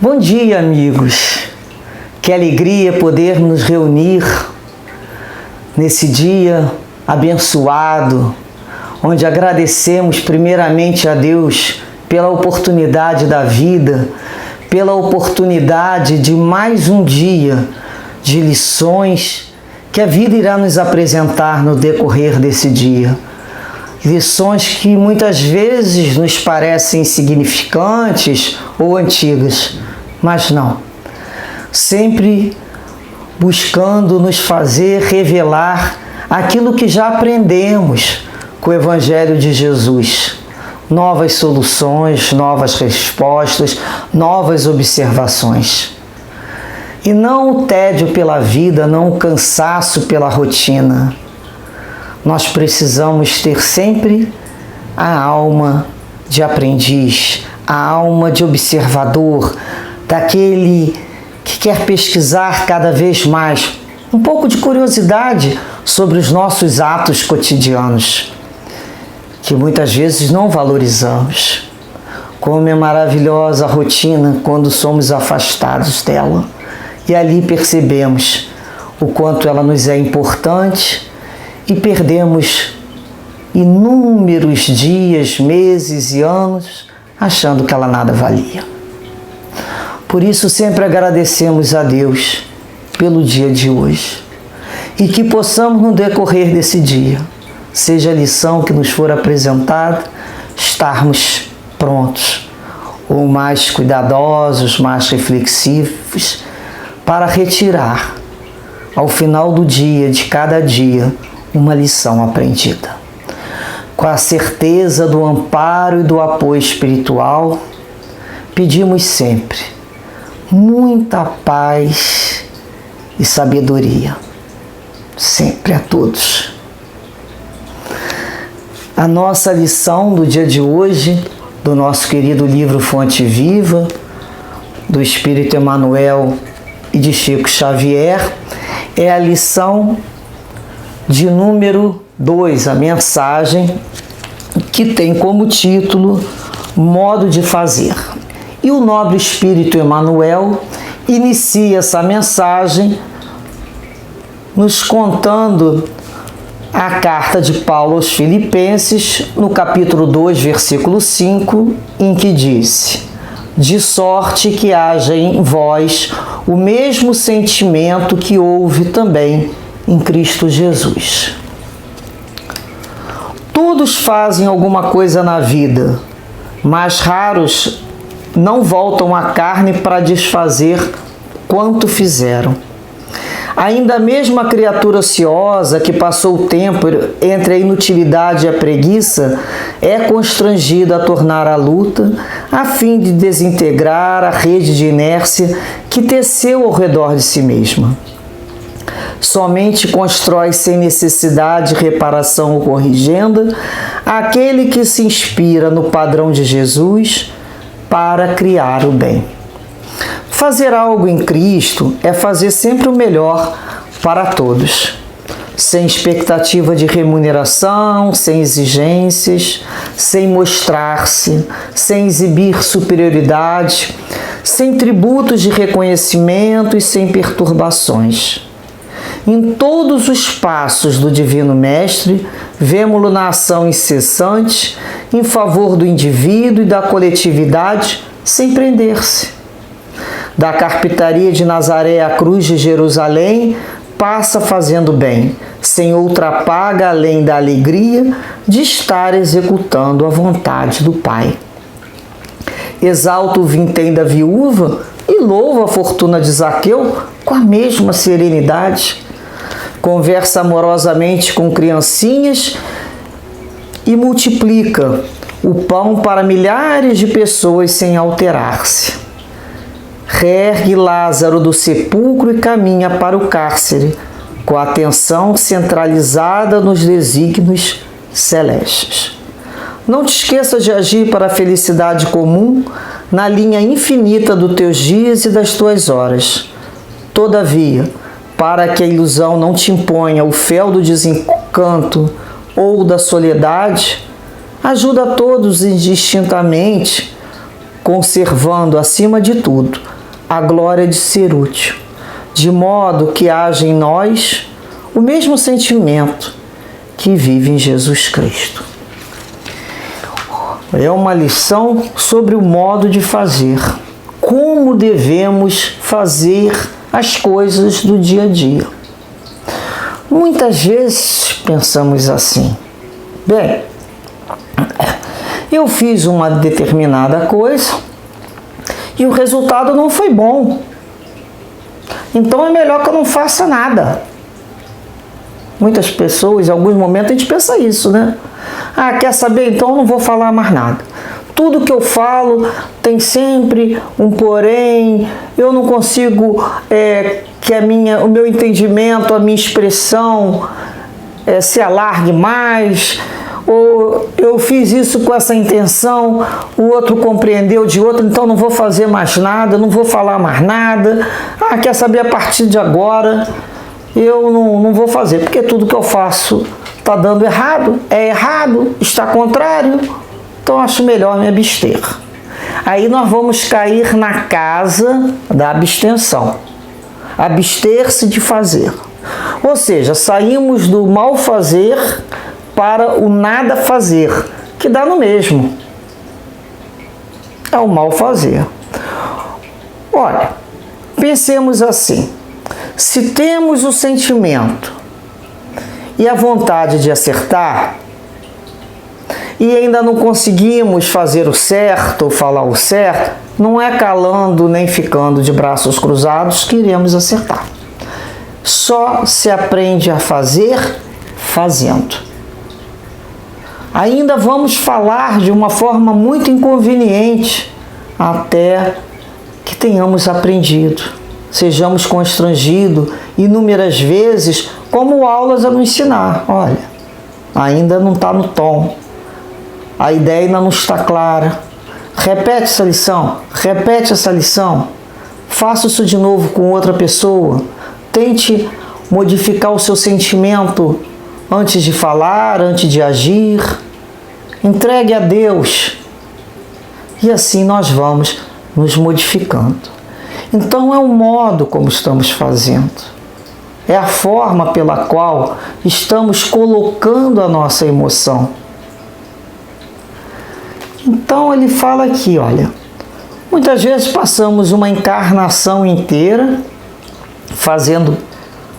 Bom dia, amigos. Que alegria poder nos reunir nesse dia abençoado, onde agradecemos primeiramente a Deus pela oportunidade da vida, pela oportunidade de mais um dia de lições que a vida irá nos apresentar no decorrer desse dia. Lições que muitas vezes nos parecem insignificantes ou antigas, mas não. Sempre buscando nos fazer revelar aquilo que já aprendemos com o Evangelho de Jesus. Novas soluções, novas respostas, novas observações. E não o tédio pela vida, não o cansaço pela rotina. Nós precisamos ter sempre a alma de aprendiz, a alma de observador, daquele que quer pesquisar cada vez mais, um pouco de curiosidade sobre os nossos atos cotidianos, que muitas vezes não valorizamos. Como é maravilhosa a rotina quando somos afastados dela e ali percebemos o quanto ela nos é importante e perdemos inúmeros dias, meses e anos achando que ela nada valia. Por isso sempre agradecemos a Deus pelo dia de hoje e que possamos no decorrer desse dia, seja a lição que nos for apresentada, estarmos prontos ou mais cuidadosos, mais reflexivos para retirar ao final do dia, de cada dia, uma lição aprendida. Com a certeza do amparo e do apoio espiritual, pedimos sempre muita paz e sabedoria, sempre a todos. A nossa lição do dia de hoje, do nosso querido livro Fonte Viva, do Espírito Emmanuel e de Chico Xavier, é a lição de número 2, a mensagem que tem como título Modo de Fazer. E o nobre Espírito Emmanuel inicia essa mensagem nos contando a carta de Paulo aos Filipenses, no capítulo 2, versículo 5, em que disse: de sorte que haja em vós o mesmo sentimento que houve também em Cristo Jesus. Todos fazem alguma coisa na vida, mas raros não voltam à carne para desfazer quanto fizeram. Ainda mesmo a criatura ociosa que passou o tempo entre a inutilidade e a preguiça é constrangida a tornar a luta a fim de desintegrar a rede de inércia que teceu ao redor de si mesma. Somente constrói sem necessidade de reparação ou corrigenda aquele que se inspira no padrão de Jesus para criar o bem. Fazer algo em Cristo é fazer sempre o melhor para todos, sem expectativa de remuneração, sem exigências, sem mostrar-se, sem exibir superioridade, sem tributos de reconhecimento e sem perturbações. Em todos os passos do Divino Mestre, vemo-lo na ação incessante em favor do indivíduo e da coletividade, sem prender-se. Da carpintaria de Nazaré à cruz de Jerusalém, passa fazendo bem, sem outra paga além da alegria de estar executando a vontade do Pai. Exalta o vintém da viúva e louva a fortuna de Zaqueu com a mesma serenidade. Conversa amorosamente com criancinhas e multiplica o pão para milhares de pessoas sem alterar-se. Reergue Lázaro do sepulcro e caminha para o cárcere, com a atenção centralizada nos desígnios celestes. Não te esqueças de agir para a felicidade comum na linha infinita dos teus dias e das tuas horas. Todavia, para que a ilusão não te imponha o fel do desencanto ou da soledade, ajuda a todos indistintamente conservando acima de tudo a glória de ser útil, de modo que haja em nós o mesmo sentimento que vive em Jesus Cristo. É uma lição sobre o modo de fazer, como devemos fazer as coisas do dia a dia. Muitas vezes pensamos assim: bem, eu fiz uma determinada coisa e o resultado não foi bom, então é melhor que eu não faça nada. Muitas pessoas, em alguns momentos, a gente pensa isso, né? Ah, quer saber? Então eu não vou falar mais nada. Tudo que eu falo tem sempre um porém, eu não consigo que o meu entendimento, a minha expressão se alargue mais, ou eu fiz isso com essa intenção, o outro compreendeu de outro, então não vou fazer mais nada, não vou falar mais nada. Ah, quer saber? A partir de agora eu não vou fazer, porque tudo que eu faço está dando errado, é errado, está contrário, então acho melhor me abster. Aí nós vamos cair na casa da abstenção, abster-se de fazer. Ou seja, saímos do mal fazer para o nada fazer, que dá no mesmo. É o mal fazer. Olha, pensemos assim: se temos o sentimento e a vontade de acertar e ainda não conseguimos fazer o certo ou falar o certo, não é calando nem ficando de braços cruzados que iremos acertar. Só se aprende a fazer fazendo. Ainda vamos falar de uma forma muito inconveniente até que tenhamos aprendido. Sejamos constrangidos inúmeras vezes, como aulas a nos ensinar. Olha, ainda não está no tom, a ideia ainda não está clara. Repete essa lição, faça isso de novo com outra pessoa, tente modificar o seu sentimento antes de falar, antes de agir, entregue a Deus, e assim nós vamos nos modificando. Então é o modo como estamos fazendo, é a forma pela qual estamos colocando a nossa emoção. Então ele fala aqui, olha, muitas vezes passamos uma encarnação inteira fazendo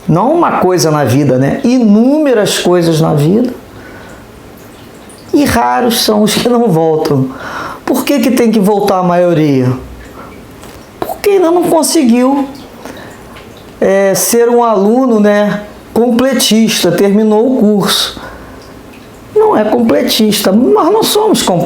não uma coisa na vida, né? Inúmeras coisas na vida, e raros são os que não voltam. Por que tem que voltar a maioria? Porque ainda não conseguiu ser um aluno, né, completista, terminou o curso. Não é completista, nós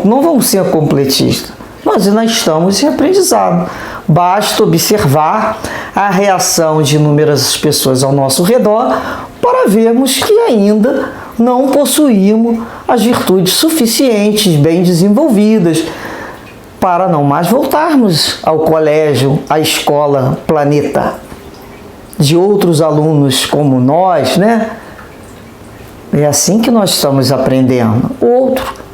não vamos ser completistas. Nós ainda estamos em aprendizado. Basta observar a reação de inúmeras pessoas ao nosso redor para vermos que ainda não possuímos as virtudes suficientes, bem desenvolvidas, para não mais voltarmos ao colégio, à escola planeta, de outros alunos como nós, né? É assim que nós estamos aprendendo.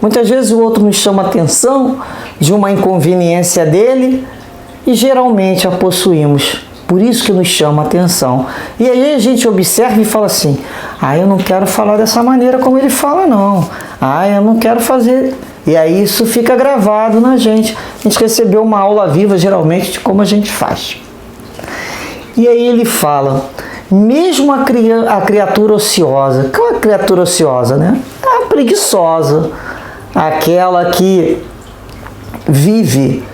Muitas vezes o outro nos chama a atenção de uma inconveniência dele e geralmente a possuímos. Por isso que nos chama a atenção. E aí a gente observa e fala assim: ah, eu não quero falar dessa maneira como ele fala, não. Ah, eu não quero fazer. E aí isso fica gravado na gente. A gente recebeu uma aula viva, geralmente, de como a gente faz. E aí ele fala: mesmo a criatura ociosa. Qual é a criatura ociosa, né? A preguiçosa. Aquela que vive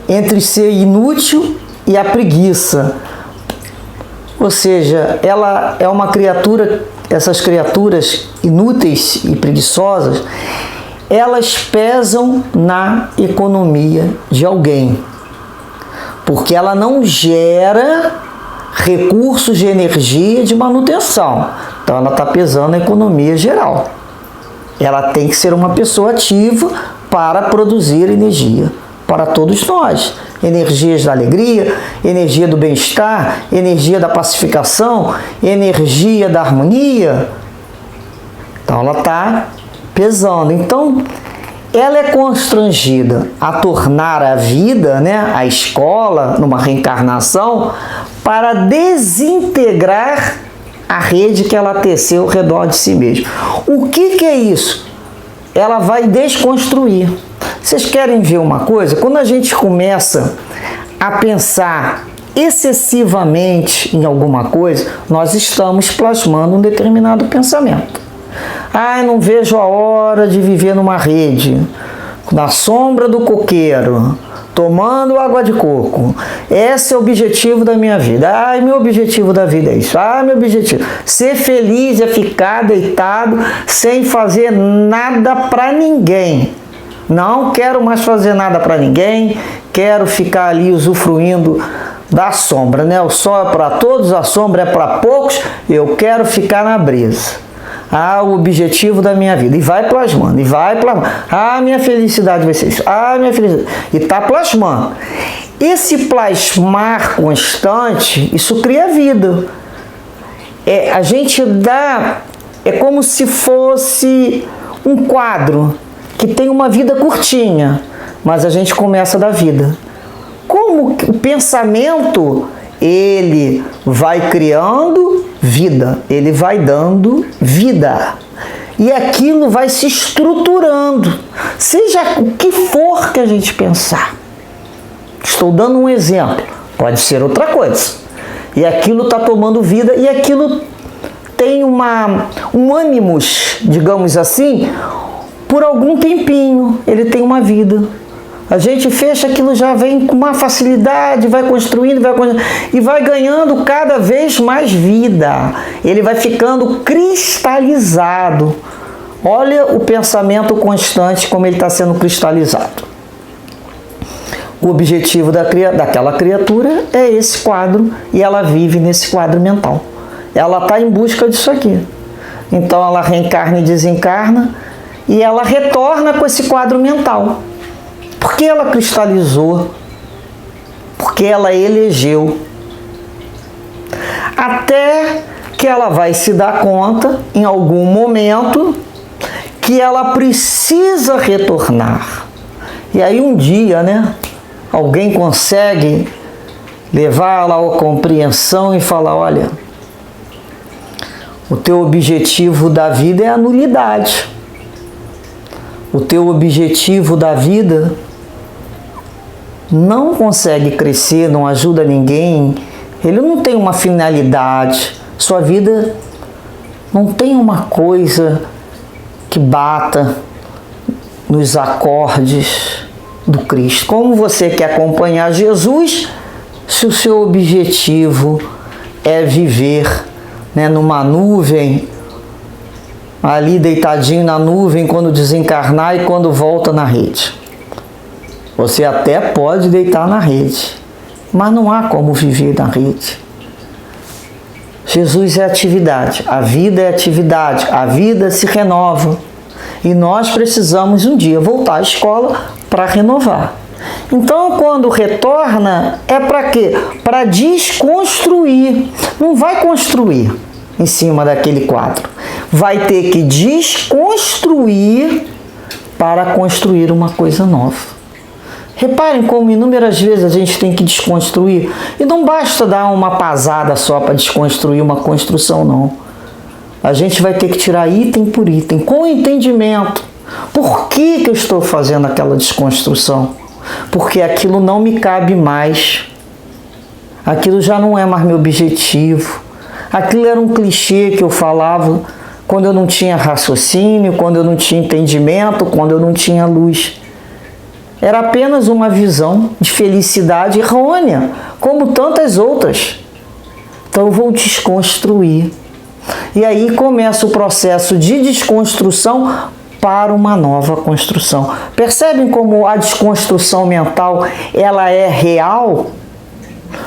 entre ser inútil e a preguiça. Ou seja, ela é uma criatura, essas criaturas inúteis e preguiçosas, elas pesam na economia de alguém, porque ela não gera recursos de energia de manutenção. Então ela está pesando na economia geral. Ela tem que ser uma pessoa ativa para produzir energia para todos nós. Energias da alegria, energia do bem-estar, energia da pacificação, energia da harmonia. Então ela está pesando. Então ela é constrangida a tornar a vida, né, a escola, numa reencarnação, para desintegrar a rede que ela teceu ao redor de si mesma. O que é isso? Ela vai desconstruir. Vocês querem ver uma coisa? Quando a gente começa a pensar excessivamente em alguma coisa, nós estamos plasmando um determinado pensamento. Ah, eu não vejo a hora de viver numa rede, na sombra do coqueiro, tomando água de coco. Esse é o objetivo da minha vida. Ah, meu objetivo da vida é isso. Ah, meu objetivo. Ser feliz é ficar deitado sem fazer nada para ninguém. Não quero mais fazer nada para ninguém. Quero ficar ali usufruindo da sombra, né? O sol é para todos, a sombra é para poucos. Eu quero ficar na brisa. Ah, o objetivo da minha vida. E vai plasmando, e vai plasmando. Ah, minha felicidade vai ser isso. Ah, minha felicidade. E está plasmando. Esse plasmar constante, isso cria vida. A gente dá... É como se fosse um quadro que tem uma vida curtinha, mas a gente começa a dar vida. Como o pensamento... ele vai criando vida, ele vai dando vida. E aquilo vai se estruturando, seja o que for que a gente pensar. Estou dando um exemplo, pode ser outra coisa. E aquilo está tomando vida e aquilo tem um ânimos, digamos assim, por algum tempinho, ele tem uma vida. A gente fecha, aquilo já vem com uma facilidade, vai construindo e vai ganhando cada vez mais vida. Ele vai ficando cristalizado. Olha o pensamento constante, como ele está sendo cristalizado. O objetivo daquela criatura é esse quadro, e ela vive nesse quadro mental. Ela está em busca disso aqui. Então ela reencarna e desencarna, e ela retorna com esse quadro mental. Porque ela cristalizou, porque ela elegeu, até que ela vai se dar conta, em algum momento, que ela precisa retornar. E aí um dia, né, alguém consegue levá-la à compreensão e falar, olha, o teu objetivo da vida é a nulidade. O teu objetivo da vida não consegue crescer, não ajuda ninguém, ele não tem uma finalidade, sua vida não tem uma coisa que bata nos acordes do Cristo. Como você quer acompanhar Jesus se o seu objetivo é viver, né, numa nuvem, ali deitadinho na nuvem quando desencarnar e quando volta na rede? Você até pode deitar na rede, mas não há como viver na rede. Jesus é atividade, a vida é atividade, a vida se renova. E nós precisamos um dia voltar à escola para renovar. Então, quando retorna, é para quê? Para desconstruir. Não vai construir em cima daquele quadro. Vai ter que desconstruir para construir uma coisa nova. Reparem como inúmeras vezes a gente tem que desconstruir. E não basta dar uma pasada só para desconstruir uma construção, não. A gente vai ter que tirar item por item, com entendimento. Por que eu estou fazendo aquela desconstrução? Porque aquilo não me cabe mais. Aquilo já não é mais meu objetivo. Aquilo era um clichê que eu falava quando eu não tinha raciocínio, quando eu não tinha entendimento, quando eu não tinha luz. Era apenas uma visão de felicidade errônea, como tantas outras. Então eu vou desconstruir. E aí começa o processo de desconstrução para uma nova construção. Percebem como a desconstrução mental, ela é real?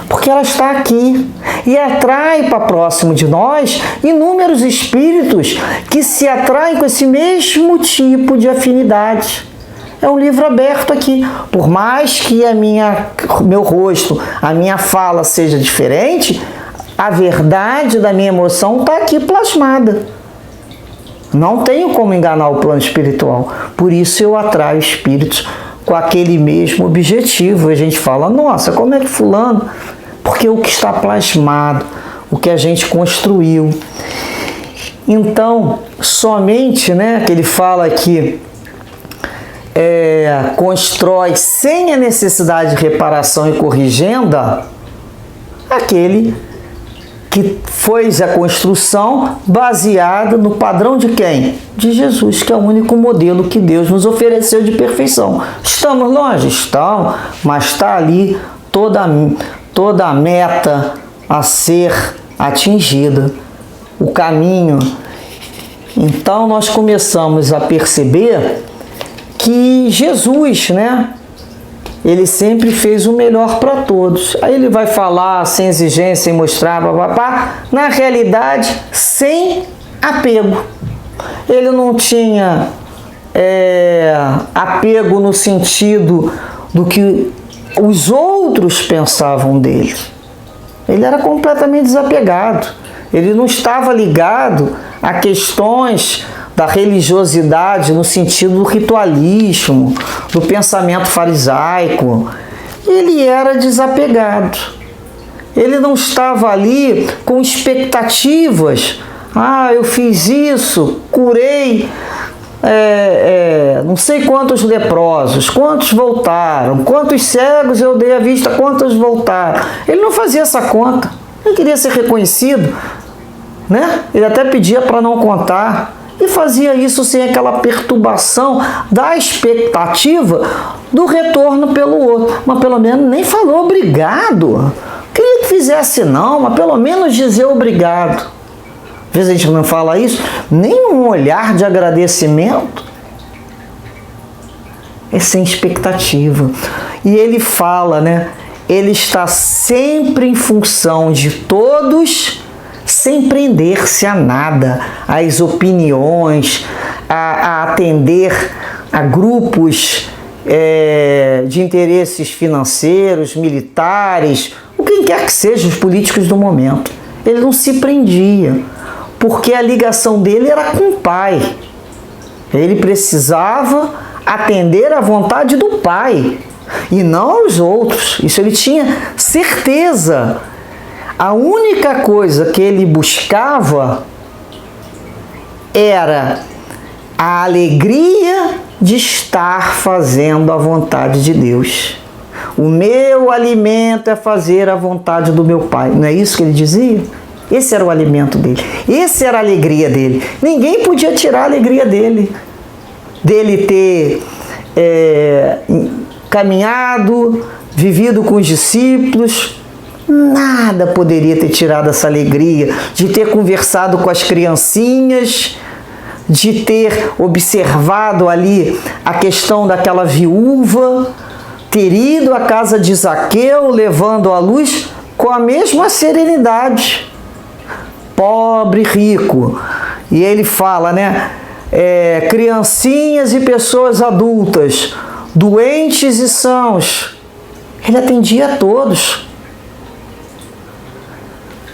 Porque ela está aqui e atrai para próximo de nós inúmeros espíritos que se atraem com esse mesmo tipo de afinidade. É um livro aberto aqui. Por mais que meu rosto, a minha fala seja diferente, a verdade da minha emoção está aqui plasmada. Não tenho como enganar o plano espiritual, Por isso eu atraio espíritos com aquele mesmo objetivo. A gente fala, nossa, como é que fulano? Porque o que está plasmado, o que a gente construiu. Então, somente, que ele fala que constrói sem a necessidade de reparação e corrigenda, aquele que fez a construção baseada no padrão de quem? De Jesus, que é o único modelo que Deus nos ofereceu de perfeição. Estamos longe? Estamos, mas está ali toda a meta a ser atingida, o caminho. Então nós começamos a perceber que Jesus, ele sempre fez o melhor para todos. Aí ele vai falar sem exigência, sem mostrar, na realidade, sem apego. Ele não tinha apego no sentido do que os outros pensavam dele. Ele era completamente desapegado. Ele não estava ligado a questões da religiosidade no sentido do ritualismo, do pensamento farisaico. Ele era desapegado. Ele não estava ali com expectativas. Eu fiz isso, curei não sei quantos leprosos, quantos voltaram, quantos cegos eu dei à vista, quantos voltaram. Ele não fazia essa conta. Ele queria ser reconhecido, Ele até pedia para não contar. E fazia isso sem aquela perturbação da expectativa do retorno pelo outro. Mas pelo menos nem falou obrigado. Queria que fizesse não, mas pelo menos dizer obrigado. Às vezes a gente não fala isso, nem um olhar de agradecimento. É sem expectativa. E ele fala, ele está sempre em função de todos, sem prender-se a nada, às opiniões, a atender a grupos de interesses financeiros, militares, o que quer que seja, os políticos do momento. Ele não se prendia, porque a ligação dele era com o Pai. Ele precisava atender à vontade do Pai, e não aos outros. Isso ele tinha certeza. A única coisa que ele buscava era a alegria de estar fazendo a vontade de Deus. O meu alimento é fazer a vontade do meu Pai. Não é isso que ele dizia? Esse era o alimento dele. Essa era a alegria dele. Ninguém podia tirar a alegria dele. Dele ter caminhado, vivido com os discípulos. Nada poderia ter tirado essa alegria de ter conversado com as criancinhas, de ter observado ali a questão daquela viúva, ter ido à casa de Zaqueu, levando a luz com a mesma serenidade. Pobre, rico. E ele fala, criancinhas e pessoas adultas, doentes e sãos. Ele atendia a todos.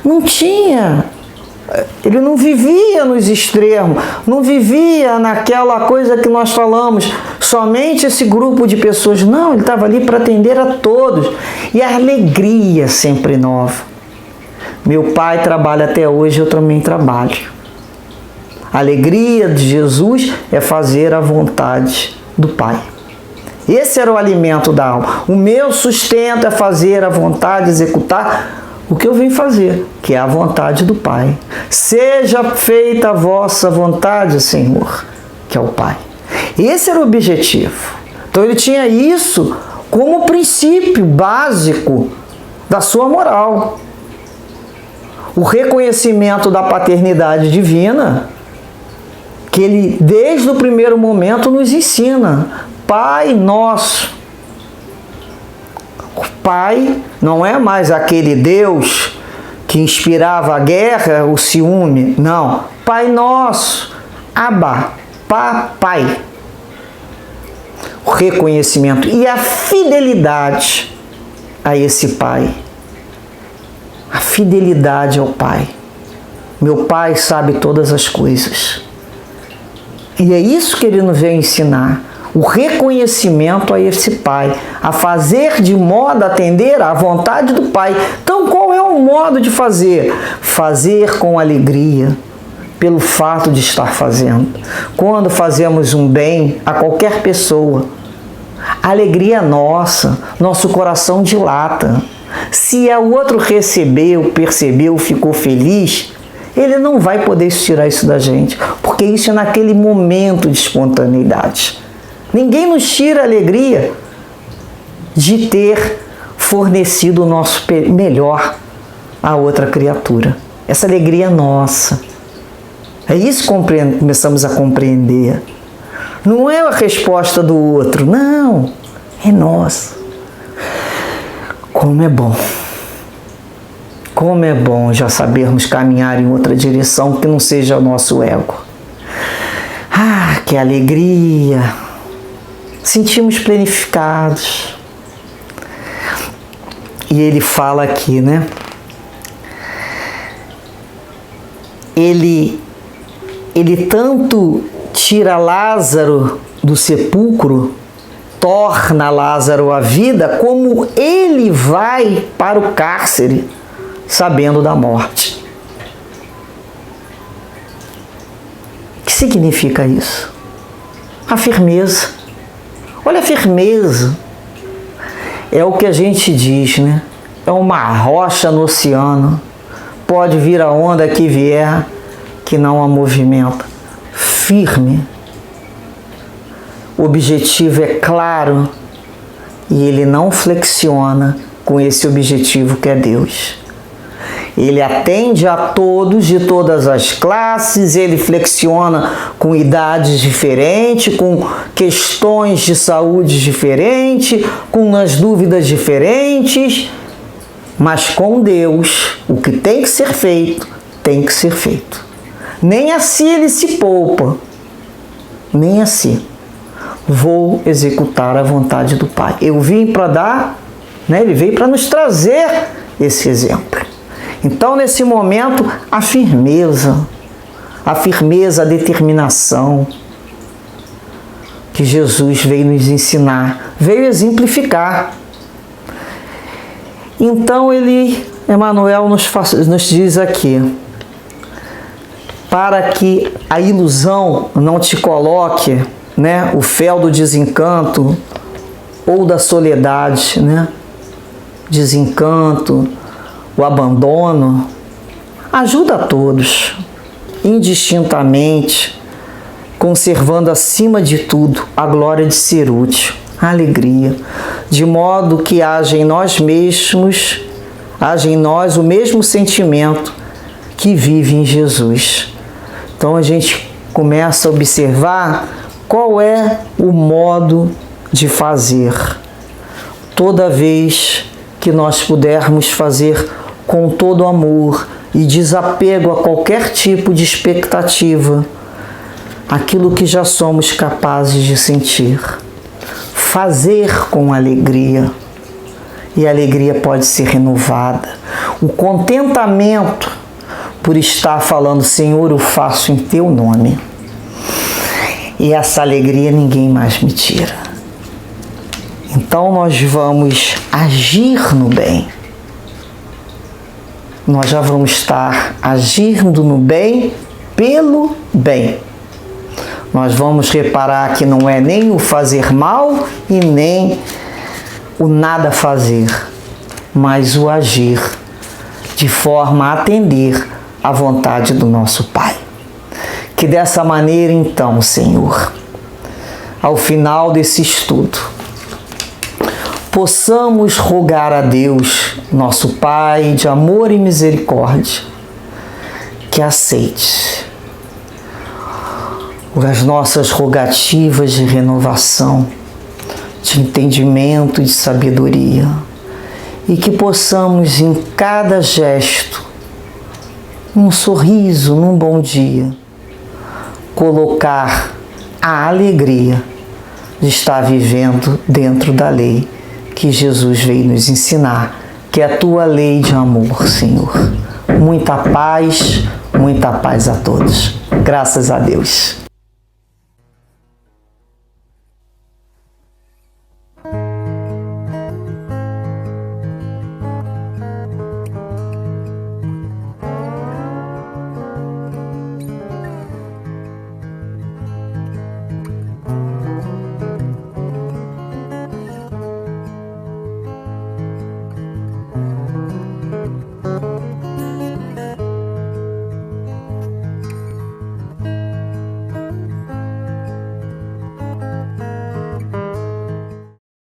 Não tinha, ele não vivia nos extremos, não vivia naquela coisa que nós falamos, somente esse grupo de pessoas. Não, ele estava ali para atender a todos. E a alegria sempre nova. Meu pai trabalha até hoje, eu também trabalho. A alegria de Jesus é fazer a vontade do Pai. Esse era o alimento da alma. O meu sustento é fazer a vontade, executar o que eu vim fazer, que é a vontade do Pai. Seja feita a vossa vontade, Senhor, que é o Pai. Esse era o objetivo. Então ele tinha isso como princípio básico da sua moral. O reconhecimento da paternidade divina, que ele, desde o primeiro momento, nos ensina. Pai nosso. O Pai não é mais aquele Deus que inspirava a guerra, o ciúme. Não. Pai nosso. Abba. Papai. O reconhecimento e a fidelidade a esse Pai. A fidelidade ao Pai. Meu Pai sabe todas as coisas. E é isso que ele nos vem ensinar. O reconhecimento a esse Pai, a fazer de modo a atender à vontade do Pai. Então, qual é o modo de fazer? Fazer com alegria, pelo fato de estar fazendo. Quando fazemos um bem a qualquer pessoa, a alegria é nossa, nosso coração dilata. Se o outro recebeu, percebeu, ficou feliz, ele não vai poder tirar isso da gente, porque isso é naquele momento de espontaneidade. Ninguém nos tira a alegria de ter fornecido o nosso melhor a outra criatura. Essa alegria é nossa. É isso que começamos a compreender. Não é a resposta do outro, não. É nossa. Como é bom. Como é bom já sabermos caminhar em outra direção que não seja o nosso ego. Ah, que alegria! Sentimos planificados. E ele fala aqui, né? Ele tanto tira Lázaro do sepulcro, torna Lázaro à vida, como ele vai para o cárcere, sabendo da morte. O que significa isso? A firmeza. Olha a firmeza. É o que a gente diz, né? É uma rocha no oceano. Pode vir a onda que vier, que não a movimenta. Firme. O objetivo é claro e ele não flexiona com esse objetivo que é Deus. Ele atende a todos de todas as classes, ele flexiona com idades diferentes, com questões de saúde diferentes, com as dúvidas diferentes, mas com Deus, o que tem que ser feito, tem que ser feito. Nem assim ele se poupa, nem assim. Vou executar a vontade do Pai. Eu vim para dar, né? Ele veio para nos trazer esse exemplo. Então, nesse momento, a firmeza, a determinação que Jesus veio nos ensinar, veio exemplificar. Então, Emmanuel nos diz aqui, para que a ilusão não te coloque, né, o fel do desencanto ou da soledade, né, desencanto, o abandono, ajuda a todos, indistintamente, conservando acima de tudo a glória de ser útil, a alegria, de modo que haja em nós mesmos, haja em nós o mesmo sentimento que vive em Jesus. Então a gente começa a observar qual é o modo de fazer. Toda vez que nós pudermos fazer com todo amor e desapego a qualquer tipo de expectativa, aquilo que já somos capazes de sentir. Fazer com alegria. E a alegria pode ser renovada. O contentamento por estar falando, Senhor, eu faço em teu nome. E essa alegria ninguém mais me tira. Então nós vamos agir no bem. Nós já vamos estar agindo no bem pelo bem. Nós vamos reparar que não é nem o fazer mal e nem o nada fazer, mas o agir de forma a atender à vontade do nosso Pai. Que dessa maneira, então, Senhor, ao final desse estudo, possamos rogar a Deus, nosso Pai de amor e misericórdia, que aceite as nossas rogativas de renovação, de entendimento e de sabedoria, e que possamos em cada gesto, num sorriso, num bom dia, colocar a alegria de estar vivendo dentro da lei que Jesus veio nos ensinar, que é a tua lei de amor, Senhor. Muita paz a todos. Graças a Deus.